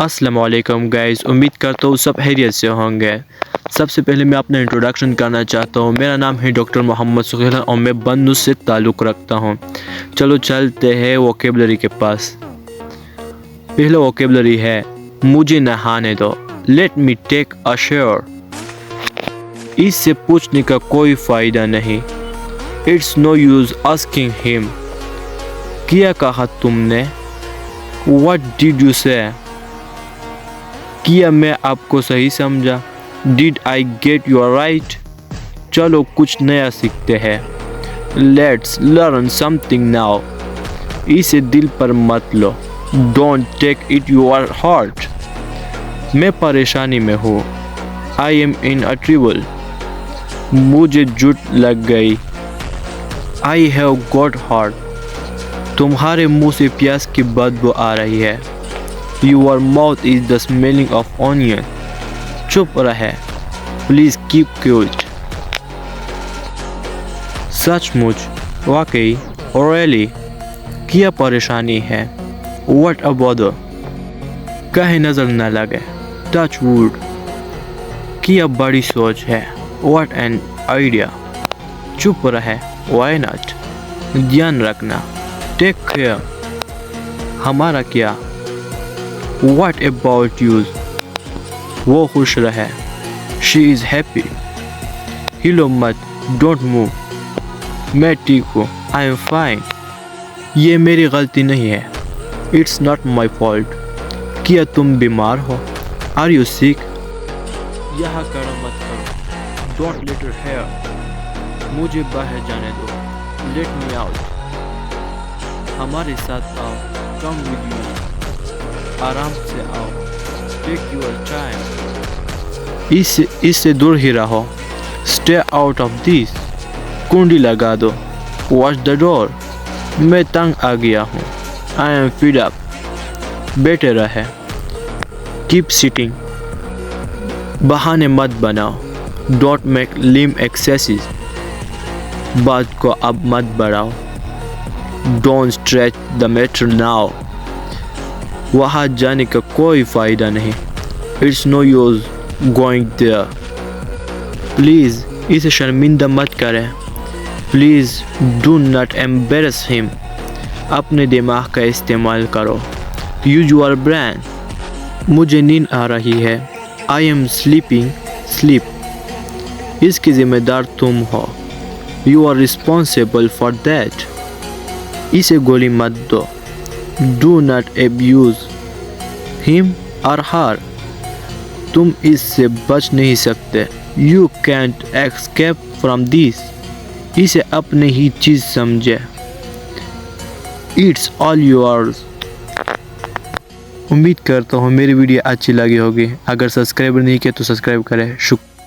السلام علیکم گائز، امید کرتا ہوں سب خیریت سے ہوں گے۔ سب سے پہلے میں اپنا انٹروڈکشن کرنا چاہتا ہوں۔ میرا نام ہے ڈاکٹر محمد سہیل اور میں بندوس سے تعلق رکھتا ہوں۔ چلو چلتے ہیں ووکیبلری کے پاس۔ پہلا ووکیبلری ہے مجھے نہانے دو، لیٹ می ٹیک اے شاور۔ اس سے پوچھنے کا کوئی فائدہ نہیں، اٹس نو یوز آسکنگ ہم۔ کیا کہا تم نے؟ واٹ ڈیڈ یو سے؟ کیا میں آپ کو صحیح سمجھا؟ Did I get you right? چلو کچھ نیا سیکھتے ہیں، let's learn something now. اسے دل پر مت لو، don't take it your heart. میں پریشانی میں ہوں، I am in a trouble. مجھے جوٹ لگ گئی، آئی ہیو گاٹ ہارٹ۔ تمہارے منہ سے پیاز کی بدبو آ رہی ہے، your mouth is the smelling of onion. چپ رہے، پلیز کیپ کوائٹ۔ سچ مچ، واقعی، ریئلی، کیا پریشانی ہے؟ واٹ اے بادر، کہیں نظر نہ لگے، ٹچ ووڈ، کیا بڑی سوچ ہے، واٹ این آئیڈیا۔ چپ رہے، وائی ناٹ، دھیان رکھنا، ٹیک کیئر، ہمارا کیا، واٹ اباؤٹ یوز، وہ خوش رہے، شی از ہیپی۔ ہلو مت، ڈونٹ موو، میں ٹھیک ہوں، آئی ایم فائن۔ یہ میری غلطی نہیں ہے، اٹس ناٹ مائی فالٹ۔ کیا تم بیمار ہو؟ Are you seek? یہاں کڑا مت کرو، ڈونٹ لیٹ اٹ ہیئر۔ مجھے باہر جانے دو، لیٹ می آؤٹ۔ ہمارے ساتھ آؤ، کم ود یو۔ آرام سے آؤ، ٹیک یور ٹائم۔ اس سے دور ہی رہو، اسٹے آؤٹ آف دس۔ کنڈی لگا دو، واچ دا ڈور۔ میں تنگ آ گیا ہوں، آئی ایم فیڈ اپ۔ بیٹھے رہے، کیپ سٹنگ۔ بہانے مت بناؤ، ڈونٹ میک لیم ایکسیسز۔ بات کو اب مت بڑھاؤ، don't stretch the matter now. وہاں جانے کا کوئی فائدہ نہیں، it's no use going there. Please اسے شرمندہ مت کریں، پلیز ڈو ناٹ ایمبیرس ہم۔ اپنے دماغ کا استعمال کرو، یوز یور برین۔ مجھے نیند آ رہی ہے، آئی ایم سلیپنگ، سلیپ۔ اس کی ذمہ دار تم ہو، you are responsible for that. اسے گولی مت دو، ڈو ناٹ ایبیوز ہم اور ہر۔ تم اس سے بچ نہیں سکتے، you can't escape from this. اسے اپنے ہی چیز سمجھے، اٹس آل یورز۔ امید کرتا ہوں میری ویڈیو اچھی لگی ہوگی۔ اگر سبسکرائب نہیں کیا تو سبسکرائب کریں۔ شکریہ۔